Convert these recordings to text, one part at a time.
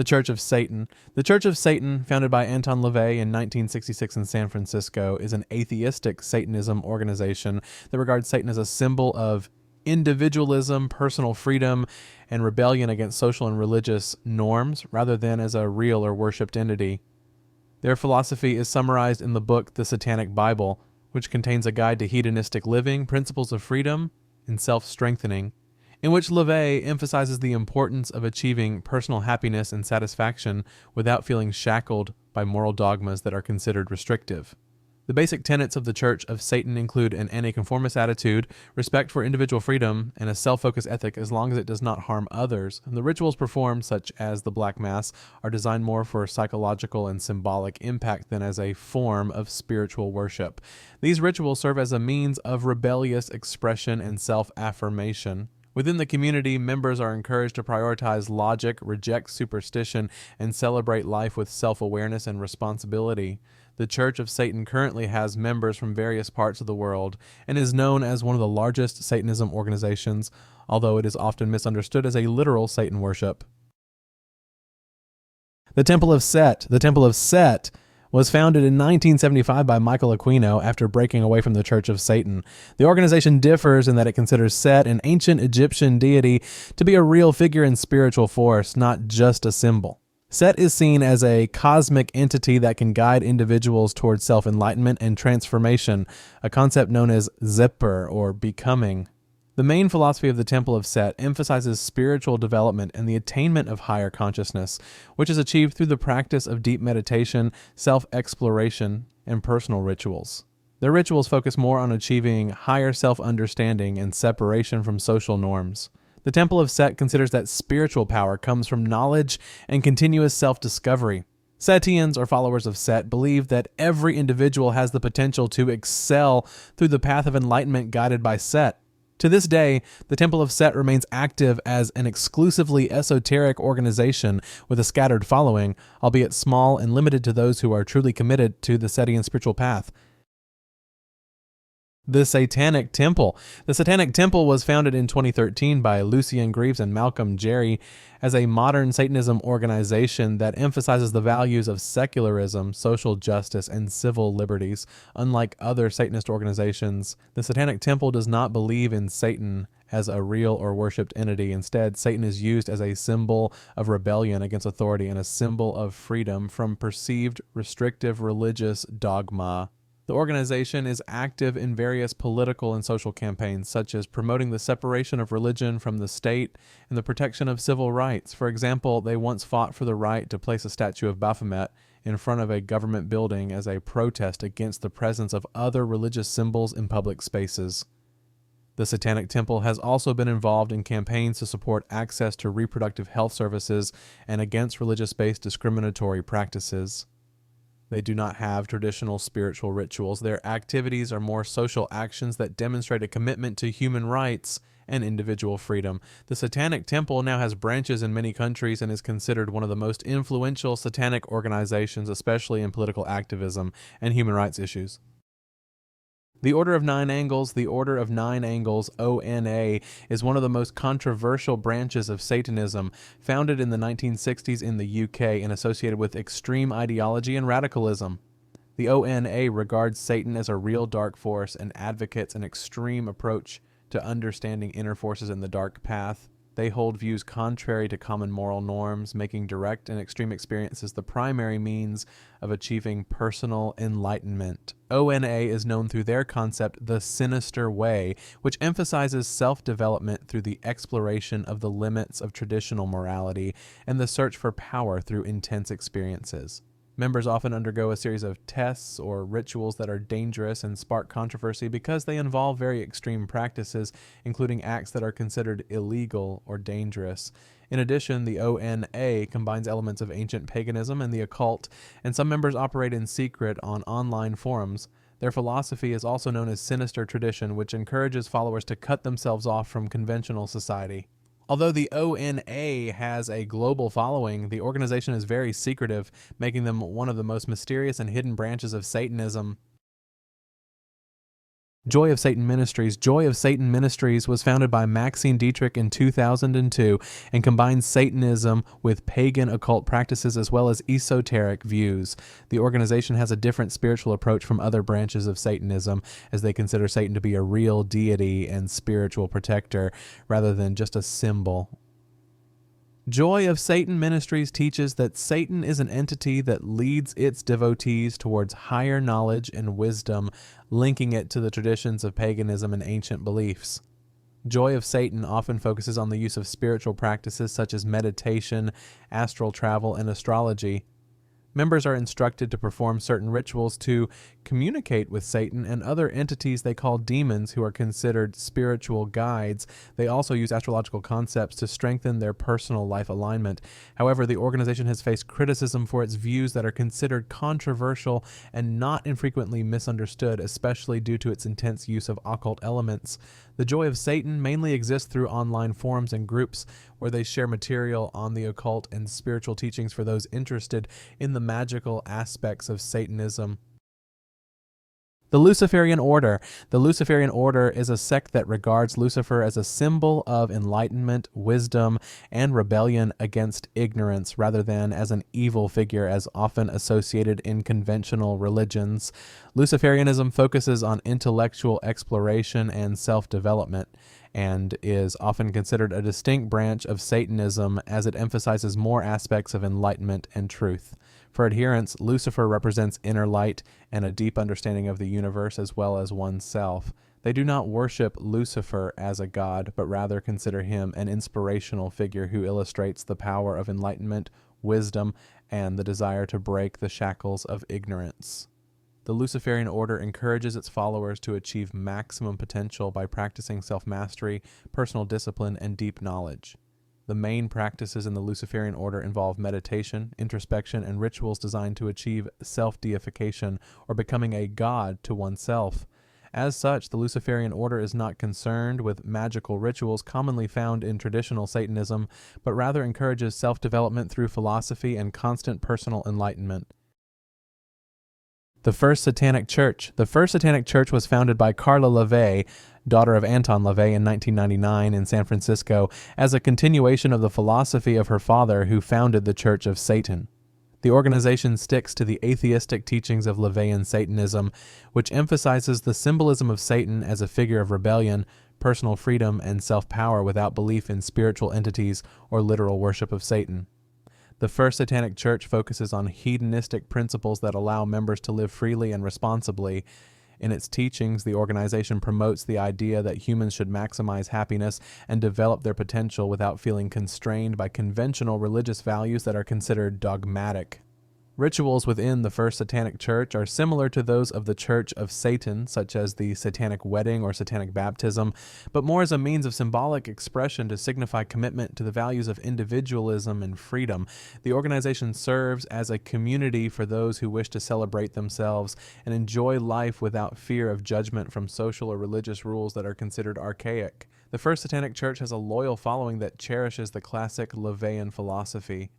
The Church of Satan. The Church of Satan, founded by Anton LaVey in 1966 in San Francisco, is an atheistic Satanism organization that regards Satan as a symbol of individualism, personal freedom, and rebellion against social and religious norms, rather than as a real or worshipped entity. Their philosophy is summarized in the book The Satanic Bible, which contains a guide to hedonistic living, principles of freedom, and self-strengthening, in which LaVey emphasizes the importance of achieving personal happiness and satisfaction without feeling shackled by moral dogmas that are considered restrictive. The basic tenets of the Church of Satan include an anti-conformist attitude, respect for individual freedom, and a self-focused ethic as long as it does not harm others. The rituals performed, such as the Black Mass, are designed more for psychological and symbolic impact than as a form of spiritual worship. These rituals serve as a means of rebellious expression and self-affirmation. Within the community, members are encouraged to prioritize logic, reject superstition, and celebrate life with self-awareness and responsibility. The Church of Satan currently has members from various parts of the world and is known as one of the largest Satanism organizations, although it is often misunderstood as a literal Satan worship. The Temple of Set. The Temple of Set was founded in 1975 by Michael Aquino after breaking away from the Church of Satan. The organization differs in that it considers Set, an ancient Egyptian deity, to be a real figure and spiritual force, not just a symbol. Set is seen as a cosmic entity that can guide individuals towards self-enlightenment and transformation, a concept known as Zipper, or becoming. The main philosophy of the Temple of Set emphasizes spiritual development and the attainment of higher consciousness, which is achieved through the practice of deep meditation, self-exploration, and personal rituals. Their rituals focus more on achieving higher self-understanding and separation from social norms. The Temple of Set considers that spiritual power comes from knowledge and continuous self-discovery. Setians, or followers of Set, believe that every individual has the potential to excel through the path of enlightenment guided by Set. To this day, the Temple of Set remains active as an exclusively esoteric organization with a scattered following, albeit small and limited to those who are truly committed to the Setian spiritual path. The Satanic Temple. The Satanic Temple was founded in 2013 by Lucien Greaves and Malcolm Jerry as a modern Satanism organization that emphasizes the values of secularism, social justice, and civil liberties. Unlike other Satanist organizations, the Satanic Temple does not believe in Satan as a real or worshipped entity. Instead, Satan is used as a symbol of rebellion against authority and a symbol of freedom from perceived restrictive religious dogma. The organization is active in various political and social campaigns, such as promoting the separation of religion from the state and the protection of civil rights. For example, they once fought for the right to place a statue of Baphomet in front of a government building as a protest against the presence of other religious symbols in public spaces. The Satanic Temple has also been involved in campaigns to support access to reproductive health services and against religious-based discriminatory practices. They do not have traditional spiritual rituals. Their activities are more social actions that demonstrate a commitment to human rights and individual freedom. The Satanic Temple now has branches in many countries and is considered one of the most influential satanic organizations, especially in political activism and human rights issues. The Order of Nine Angles. The Order of Nine Angles, ONA, is one of the most controversial branches of Satanism, founded in the 1960s in the UK and associated with extreme ideology and radicalism. The ONA regards Satan as a real dark force and advocates an extreme approach to understanding inner forces in the dark path. They hold views contrary to common moral norms, making direct and extreme experiences the primary means of achieving personal enlightenment. ONA is known through their concept, the Sinister Way, which emphasizes self-development through the exploration of the limits of traditional morality and the search for power through intense experiences. Members often undergo a series of tests or rituals that are dangerous and spark controversy because they involve very extreme practices, including acts that are considered illegal or dangerous. In addition, the ONA combines elements of ancient paganism and the occult, and some members operate in secret on online forums. Their philosophy is also known as sinister tradition, which encourages followers to cut themselves off from conventional society. Although the ONA has a global following, the organization is very secretive, making them one of the most mysterious and hidden branches of Satanism. Joy of Satan Ministries. Joy of Satan Ministries was founded by Maxine Dietrich in 2002 and combines Satanism with pagan occult practices as well as esoteric views. The organization has a different spiritual approach from other branches of Satanism, as they consider Satan to be a real deity and spiritual protector rather than just a symbol. Joy of Satan Ministries teaches that Satan is an entity that leads its devotees towards higher knowledge and wisdom, linking it to the traditions of paganism and ancient beliefs. Joy of Satan often focuses on the use of spiritual practices such as meditation, astral travel, and astrology. Members are instructed to perform certain rituals to communicate with Satan and other entities they call demons who are considered spiritual guides. They also use astrological concepts to strengthen their personal life alignment. However, the organization has faced criticism for its views that are considered controversial and not infrequently misunderstood, especially due to its intense use of occult elements. The Joy of Satan mainly exists through online forums and groups where they share material on the occult and spiritual teachings for those interested in the magical aspects of Satanism. The Luciferian Order. The Luciferian Order is a sect that regards Lucifer as a symbol of enlightenment, wisdom, and rebellion against ignorance, rather than as an evil figure as often associated in conventional religions. Luciferianism focuses on intellectual exploration and self-development, and is often considered a distinct branch of Satanism as it emphasizes more aspects of enlightenment and truth. For adherents, Lucifer represents inner light and a deep understanding of the universe as well as oneself. They do not worship Lucifer as a god, but rather consider him an inspirational figure who illustrates the power of enlightenment, wisdom, and the desire to break the shackles of ignorance. The Luciferian Order encourages its followers to achieve maximum potential by practicing self-mastery, personal discipline, and deep knowledge. The main practices in the Luciferian Order involve meditation, introspection, and rituals designed to achieve self-deification or becoming a god to oneself. As such, the Luciferian Order is not concerned with magical rituals commonly found in traditional Satanism, but rather encourages self-development through philosophy and constant personal enlightenment. The First Satanic Church. The First Satanic Church was founded by Carla LaVey, daughter of Anton LaVey, in 1999 in San Francisco, as a continuation of the philosophy of her father, who founded the Church of Satan. The organization sticks to the atheistic teachings of LaVeyan Satanism, which emphasizes the symbolism of Satan as a figure of rebellion, personal freedom, and self-power without belief in spiritual entities or literal worship of Satan. The First Satanic Church focuses on hedonistic principles that allow members to live freely and responsibly. In its teachings, the organization promotes the idea that humans should maximize happiness and develop their potential without feeling constrained by conventional religious values that are considered dogmatic. Rituals within the First Satanic Church are similar to those of the Church of Satan, such as the Satanic Wedding or Satanic Baptism, but more as a means of symbolic expression to signify commitment to the values of individualism and freedom. The organization serves as a community for those who wish to celebrate themselves and enjoy life without fear of judgment from social or religious rules that are considered archaic. The First Satanic Church has a loyal following that cherishes the classic LaVeyan philosophy.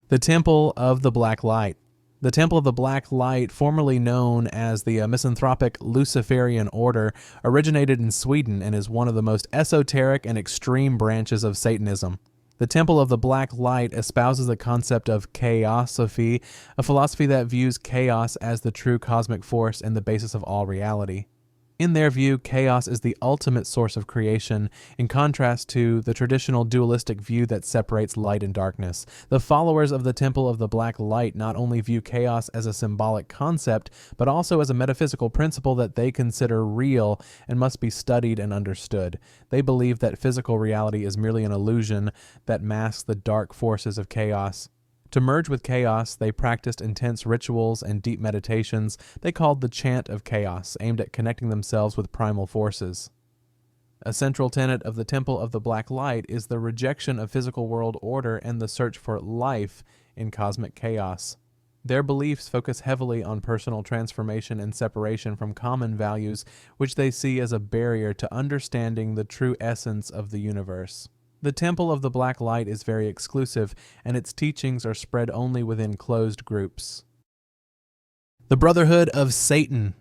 The Temple of the Black Light. The Temple of the Black Light, formerly known as the misanthropic Luciferian Order, originated in Sweden and is one of the most esoteric and extreme branches of Satanism. The Temple of the Black Light espouses the concept of chaosophy, a philosophy that views chaos as the true cosmic force and the basis of all reality. In their view, chaos is the ultimate source of creation, in contrast to the traditional dualistic view that separates light and darkness. The followers of the Temple of the Black Light not only view chaos as a symbolic concept, but also as a metaphysical principle that they consider real and must be studied and understood. They believe that physical reality is merely an illusion that masks the dark forces of chaos. To merge with chaos, they practiced intense rituals and deep meditations they called the Chant of Chaos, aimed at connecting themselves with primal forces. A central tenet of the Temple of the Black Light is the rejection of physical world order and the search for life in cosmic chaos. Their beliefs focus heavily on personal transformation and separation from common values, which they see as a barrier to understanding the true essence of the universe. The Temple of the Black Light is very exclusive, and its teachings are spread only within closed groups. The Brotherhood of Satan.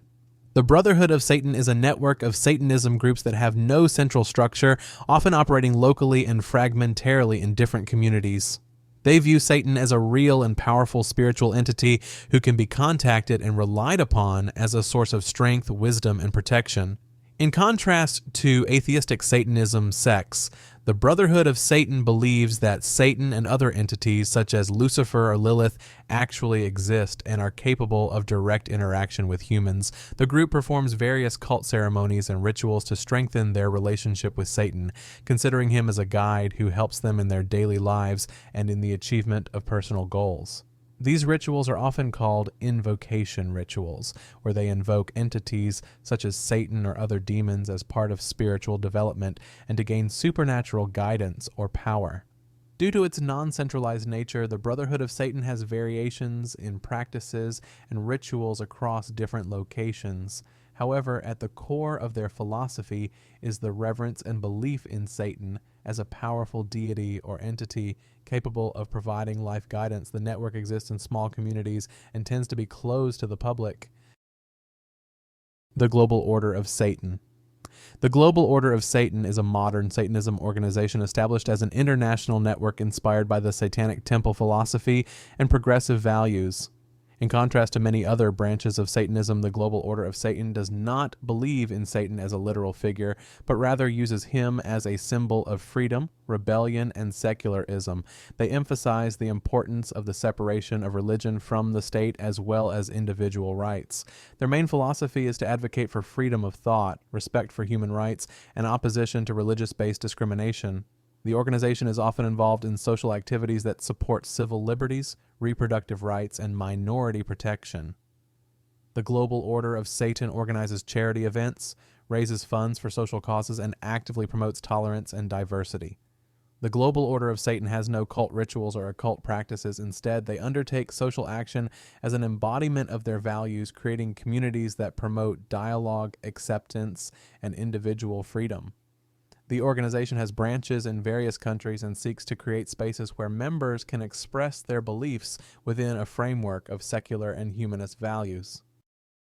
The Brotherhood of Satan is a network of Satanism groups that have no central structure, often operating locally and fragmentarily in different communities. They view Satan as a real and powerful spiritual entity who can be contacted and relied upon as a source of strength, wisdom, and protection. In contrast to atheistic Satanism sects, the Brotherhood of Satan believes that Satan and other entities such as Lucifer or Lilith actually exist and are capable of direct interaction with humans. The group performs various cult ceremonies and rituals to strengthen their relationship with Satan, considering him as a guide who helps them in their daily lives and in the achievement of personal goals. These rituals are often called invocation rituals, where they invoke entities such as Satan or other demons as part of spiritual development and to gain supernatural guidance or power. Due to its non-centralized nature, the Brotherhood of Satan has variations in practices and rituals across different locations. However, at the core of their philosophy is the reverence and belief in Satan as a powerful deity or entity capable of providing life guidance. The network exists in small communities and tends to be closed to the public. The Global Order of Satan. The Global Order of Satan is a modern Satanism organization established as an international network inspired by the Satanic Temple philosophy and progressive values. In contrast to many other branches of Satanism, the Global Order of Satan does not believe in Satan as a literal figure, but rather uses him as a symbol of freedom, rebellion, and secularism. They emphasize the importance of the separation of religion from the state as well as individual rights. Their main philosophy is to advocate for freedom of thought, respect for human rights, and opposition to religious-based discrimination. The organization is often involved in social activities that support civil liberties, reproductive rights, and minority protection. The Global Order of Satan organizes charity events, raises funds for social causes, and actively promotes tolerance and diversity. The Global Order of Satan has no cult rituals or occult practices. Instead, they undertake social action as an embodiment of their values, creating communities that promote dialogue, acceptance, and individual freedom. The organization has branches in various countries and seeks to create spaces where members can express their beliefs within a framework of secular and humanist values.